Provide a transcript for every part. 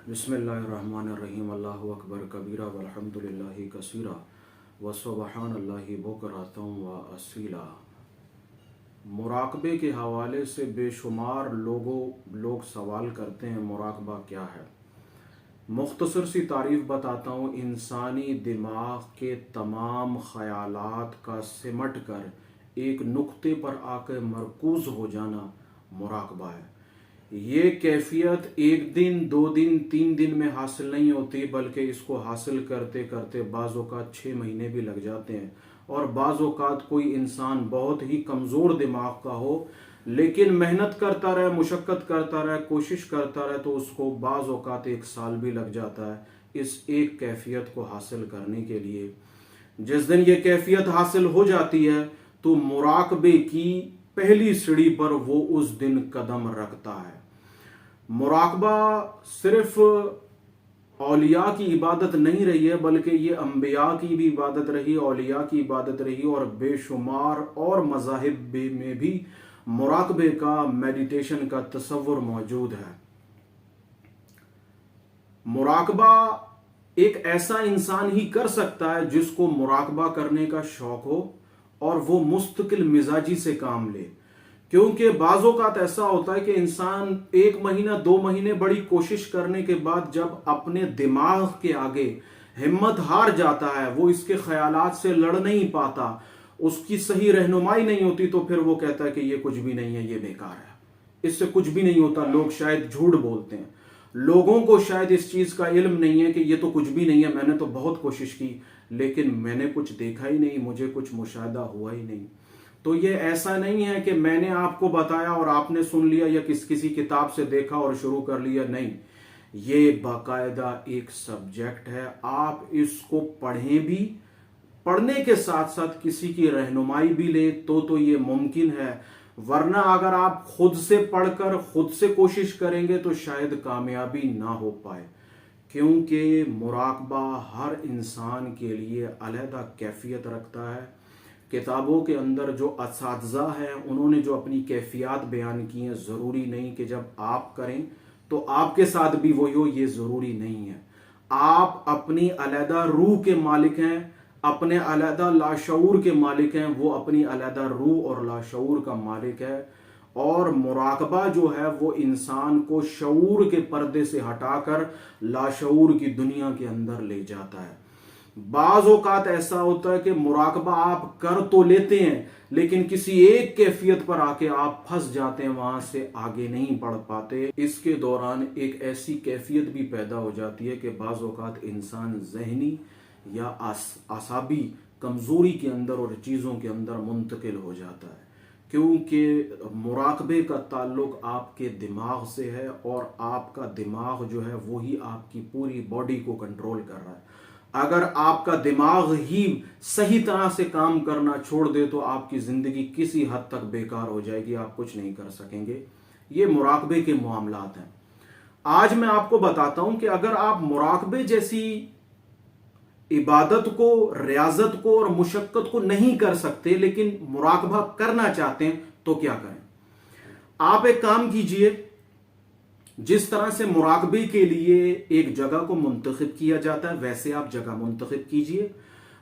बिस्मिल्लाहिर्रहमानिर्रहीम। अल्लाहु अकबर कबीरा वल्हम्दुलिल्लाहि कसीरा व सुब्हानल्लाहि बुकरतम व असीला। मुराकबे के हवाले से बेशुमार लोग सवाल करते हैं, मुराकबा क्या है। मुख्तसर सी तारीफ़ बताता हूँ। इंसानी दिमाग के तमाम ख़यालात का सिमट कर एक नुक्ते पर आकर मरकूज़ हो जाना मुराकबा है। ये कैफियत एक दिन, दो दिन, तीन दिन में हासिल नहीं होती, बल्कि इसको हासिल करते करते बाज़ औक़ात 6 महीने भी लग जाते हैं। और बाज़ औक़ात कोई इंसान बहुत ही कमज़ोर दिमाग का हो, लेकिन मेहनत करता रहे, मुशक्क़त करता रहे, कोशिश करता रहे, तो उसको बाज़ औक़ात 1 साल भी लग जाता है इस एक कैफियत को हासिल करने के लिए। जिस दिन ये कैफियत हासिल हो जाती है तो मुराकबे की पहली सीढ़ी पर वो उस दिन कदम रखता है। मुराकबा सिर्फ औलिया की इबादत नहीं रही है, बल्कि ये अंबिया की भी इबादत रही, औलिया की इबादत रही, और बेशुमार और मज़ाहिब में भी मुराकबे का, मेडिटेशन का तसव्वुर मौजूद है। मुराकबा एक ऐसा इंसान ही कर सकता है जिसको मुराकबा करने का शौक हो और वो मुस्तकिल मिजाजी से काम ले। क्योंकि बाज़ औक़ात ऐसा होता है कि इंसान 1 महीना, 2 महीने बड़ी कोशिश करने के बाद जब अपने दिमाग के आगे हिम्मत हार जाता है, वो इसके ख्यालात से लड़ नहीं पाता, उसकी सही रहनुमाई नहीं होती, तो फिर वो कहता है कि ये कुछ भी नहीं है, ये बेकार है, इससे कुछ भी नहीं होता। लोग शायद झूठ बोलते हैं, लोगों को शायद इस चीज़ का इल्म नहीं है कि ये तो कुछ भी नहीं है, मैंने तो बहुत कोशिश की लेकिन मैंने कुछ देखा ही नहीं, मुझे कुछ मुशाहिदा हुआ ही नहीं। तो ये ऐसा नहीं है कि मैंने आपको बताया और आपने सुन लिया या किसी किताब से देखा और शुरू कर लिया, नहीं। ये बाकायदा एक सब्जेक्ट है। आप इसको पढ़ें भी, पढ़ने के साथ साथ किसी की रहनुमाई भी ले तो ये मुमकिन है। वरना अगर आप खुद से पढ़कर खुद से कोशिश करेंगे तो शायद कामयाबी ना हो पाए। क्योंकि मुराकबा हर इंसान के लिए अलहदा कैफियत रखता है। किताबों के अंदर जो असातिज़ा हैं उन्होंने जो अपनी कैफियत बयान की हैं, ज़रूरी नहीं कि जब आप करें तो आपके साथ भी वही हो, ये ज़रूरी नहीं है। आप अपनी अलहदा रूह के मालिक हैं, अपने अलहदा लाशऊर के मालिक हैं, वो अपनी अलहदा रूह और लाशऊर का मालिक है। और मुराकबा जो है वो इंसान को शऊर के पर्दे से हटाकर लाशऊर की दुनिया के अंदर ले जाता है। बाज़ औक़ात ऐसा होता है कि मुराकबा आप कर तो लेते हैं लेकिन किसी एक कैफियत पर आके आप फंस जाते हैं, वहां से आगे नहीं बढ़ पाते। इसके दौरान एक ऐसी कैफियत भी पैदा हो जाती है कि बाज़ औक़ात इंसान ज़हनी या आसाबी कमज़ोरी के अंदर और चीज़ों के अंदर मुंतकिल हो जाता है। क्योंकि मुराकबे का ताल्लुक आपके दिमाग से है और आपका दिमाग जो है वही आपकी पूरी बॉडी को कंट्रोल कर रहा है। अगर आपका दिमाग ही सही तरह से काम करना छोड़ दे तो आपकी ज़िंदगी किसी हद तक बेकार हो जाएगी, आप कुछ नहीं कर सकेंगे। ये मुराकबे के मामलात हैं। आज मैं आपको बताता हूं कि अगर आप मुराकबे जैसी इबादत को, रियाजत को और मुशक्कत को नहीं कर सकते लेकिन मुराकबा करना चाहते हैं तो क्या करें। आप एक काम कीजिए, जिस तरह से मुराकबे के लिए एक जगह को मुंतखब किया जाता है वैसे आप जगह मुंतखब कीजिए।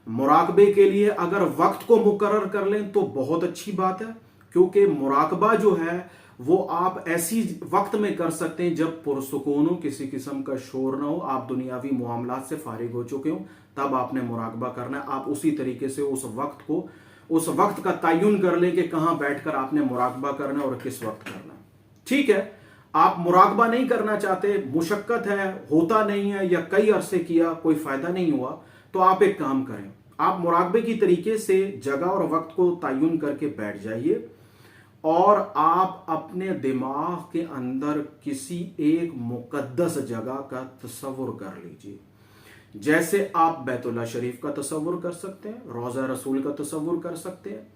मुराकबे के लिए अगर वक्त को मुकर्रर कर लें तो बहुत अच्छी बात है, क्योंकि मुराकबा जो है वो आप ऐसी वक्त में कर सकते हैं जब पुरसुकून हो, किसी किस्म का शोर ना हो, आप दुनियावी मामलात से फारिग हो चुके हो, तब आपने मुराकबा करना है। आप उसी तरीके से उस वक्त का तयन कर लें कि कहां बैठकर आपने मुराकबा करना है और किस वक्त करना है। ठीक है, आप मुराकबा नहीं करना चाहते, मुशक्कत है, होता नहीं है या कई अरसे किया कोई फायदा नहीं हुआ, तो आप एक काम करें, आप मुराकबे की तरीके से जगह और वक्त को तयन करके बैठ जाइए और आप अपने दिमाग के अंदर किसी एक मुकद्दस जगह का तसव्वुर कर लीजिए। जैसे आप बैतुल्लाह शरीफ का तसव्वुर कर सकते हैं, रोज़ा रसूल का तसव्वुर कर सकते हैं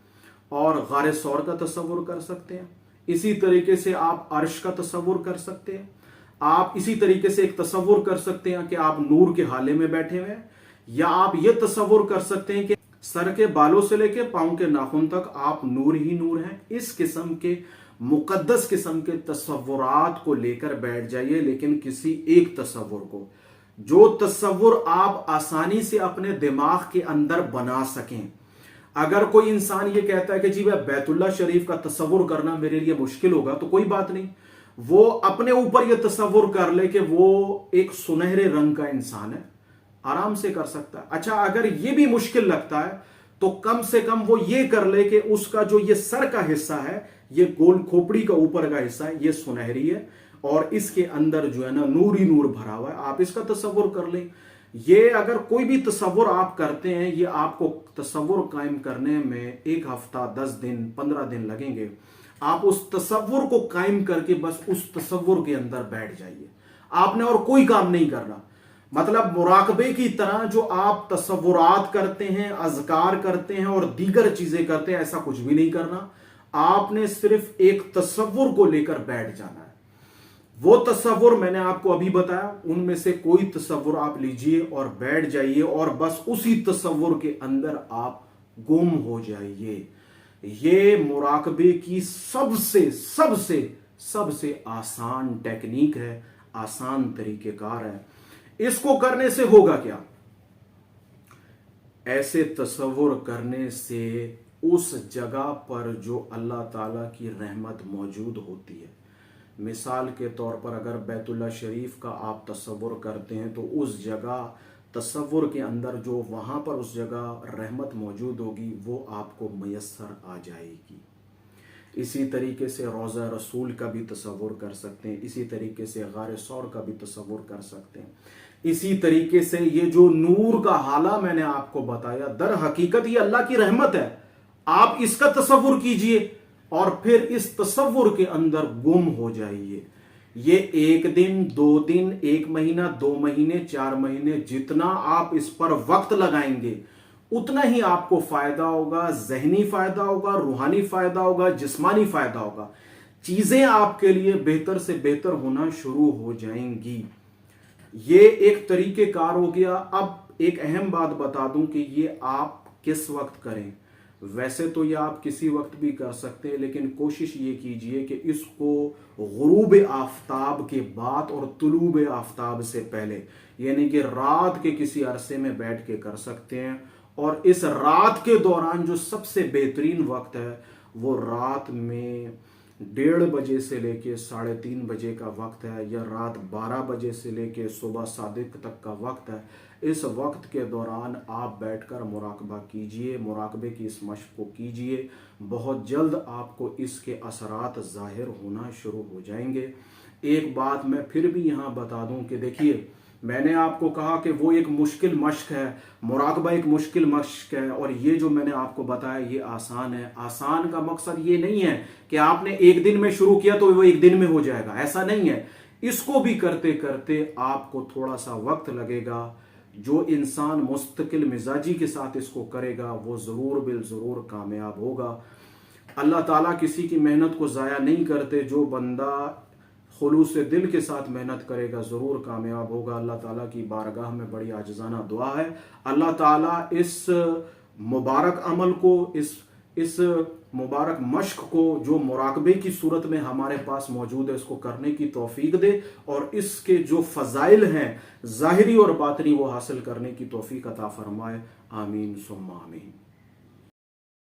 और गारे सौर का तसव्वुर कर सकते हैं। इसी तरीके से आप अर्श का तसव्वुर कर सकते हैं। आप इसी तरीके से एक तसव्वुर कर सकते हैं कि आप नूर के हाले में बैठे हुए हैं, या आप ये तसव्वुर कर सकते हैं कि सर के बालों से लेकर पांव के नाखून तक आप नूर ही नूर हैं। इस किस्म के मुकद्दस किस्म के तसव्वुरात को लेकर बैठ जाइए, लेकिन किसी एक तसव्वुर को, जो तसव्वुर आप आसानी से अपने दिमाग के अंदर बना सकें। अगर कोई इंसान ये कहता है कि जी मैं बैतुल्लाह शरीफ का तसव्वुर करना मेरे लिए मुश्किल होगा, तो कोई बात नहीं, वो अपने ऊपर ये तसव्वुर कर ले कि वो एक सुनहरे रंग का इंसान है, आराम से कर सकता है। अच्छा, अगर ये भी मुश्किल लगता है तो कम से कम वो ये कर ले कि उसका जो ये सर का हिस्सा है, ये गोल खोपड़ी का ऊपर का हिस्सा है, ये सुनहरी है और इसके अंदर जो है ना नूर ही नूर भरा हुआ है, आप इसका तसव्वुर कर लें। ये अगर कोई भी तसव्वुर आप करते हैं, ये आपको तसव्वुर कायम करने में 1 हफ्ता, 10 दिन, 15 दिन लगेंगे। आप उस तसव्वुर को कायम करके बस उस तसव्वुर के अंदर बैठ जाइए, आपने और कोई काम नहीं करना। मतलब मुराकबे की तरह जो आप तसव्वुरात करते हैं, अज़कार करते हैं और दीगर चीजें करते हैं, ऐसा कुछ भी नहीं करना। आपने सिर्फ एक तसव्वुर को लेकर बैठ जाना है। वो तसव्वुर मैंने आपको अभी बताया, उनमें से कोई तसव्वुर आप लीजिए और बैठ जाइए और बस उसी तसव्वुर के अंदर आप गुम हो जाइए। ये मुराकबे की सबसे सबसे सबसे आसान टेक्निक है, आसान तरीकेकार है। इसको करने से होगा क्या? ऐसे तसव्वुर करने से उस जगह पर जो अल्लाह ताला की रहमत मौजूद होती है, मिसाल के तौर पर अगर बैतुल्लाह शरीफ का आप तसव्वुर करते हैं तो उस जगह तसव्वुर के अंदर जो वहाँ पर उस जगह रहमत मौजूद होगी वो आपको मयस्सर आ जाएगी। इसी तरीके से रोज़ा रसूल का भी तसव्वुर कर सकते हैं, इसी तरीके से गारे सौर का भी तसव्वुर कर सकते हैं। इसी तरीके से ये जो नूर का हाला मैंने आपको बताया, दर हकीकत ये अल्लाह की रहमत है। आप इसका तसव्वुर कीजिए और फिर इस तसव्वुर के अंदर गुम हो जाइए। ये 1 दिन, 2 दिन, 1 महीना, 2 महीने, 4 महीने, जितना आप इस पर वक्त लगाएंगे उतना ही आपको फायदा होगा। जहनी फायदा होगा, रूहानी फायदा होगा, जिस्मानी फायदा होगा। चीजें आपके लिए बेहतर से बेहतर होना शुरू हो जाएंगी। ये एक तरीकेकार हो गया। अब एक अहम बात बता दूं कि ये आप किस वक्त करें। वैसे तो ये आप किसी वक्त भी कर सकते हैं, लेकिन कोशिश ये कीजिए कि इसको गुरूब आफ्ताब के बाद और तुलूब आफ्ताब से पहले, यानी कि रात के किसी अरसे में बैठ के कर सकते हैं। और इस रात के दौरान जो सबसे बेहतरीन वक्त है वो रात में 1:30 बजे से लेके 3:30 बजे का वक्त है, या रात 12 बजे से लेके सुबह सादिक तक का वक्त है। इस वक्त के दौरान आप बैठकर मुराकबा कीजिए, मुराकबे की इस मशक को कीजिए। बहुत जल्द आपको इसके असरात ज़ाहिर होना शुरू हो जाएंगे। एक बात मैं फिर भी यहाँ बता दूं कि देखिए, मैंने आपको कहा कि वो एक मुश्किल मशक है, मुराकबा एक मुश्किल मशक है, और ये जो मैंने आपको बताया ये आसान है। आसान का मकसद ये नहीं है कि आपने 1 दिन में शुरू किया तो वो 1 दिन में हो जाएगा, ऐसा नहीं है। इसको भी करते करते आपको थोड़ा सा वक्त लगेगा। जो इंसान मुस्तकिल मिजाजी के साथ इसको करेगा वो ज़रूर बिल ज़रूर कामयाब होगा। अल्लाह ताला किसी की मेहनत को ज़ाया नहीं करते। जो बंदा खुलूस से दिल के साथ मेहनत करेगा ज़रूर कामयाब होगा। अल्लाह ताला की बारगाह में बड़ी आजिज़ाना दुआ है, अल्लाह ताला इस मुबारक अमल को, इस मुबारक मश्क को जो मुराकबे की सूरत में हमारे पास मौजूद है, इसको करने की तौफीक दे, और इसके जो फ़ज़ाइल हैं ज़ाहिरी और बातिनी वो हासिल करने की तौफीक अता फरमाए। आमीन सुम्मा आमीन।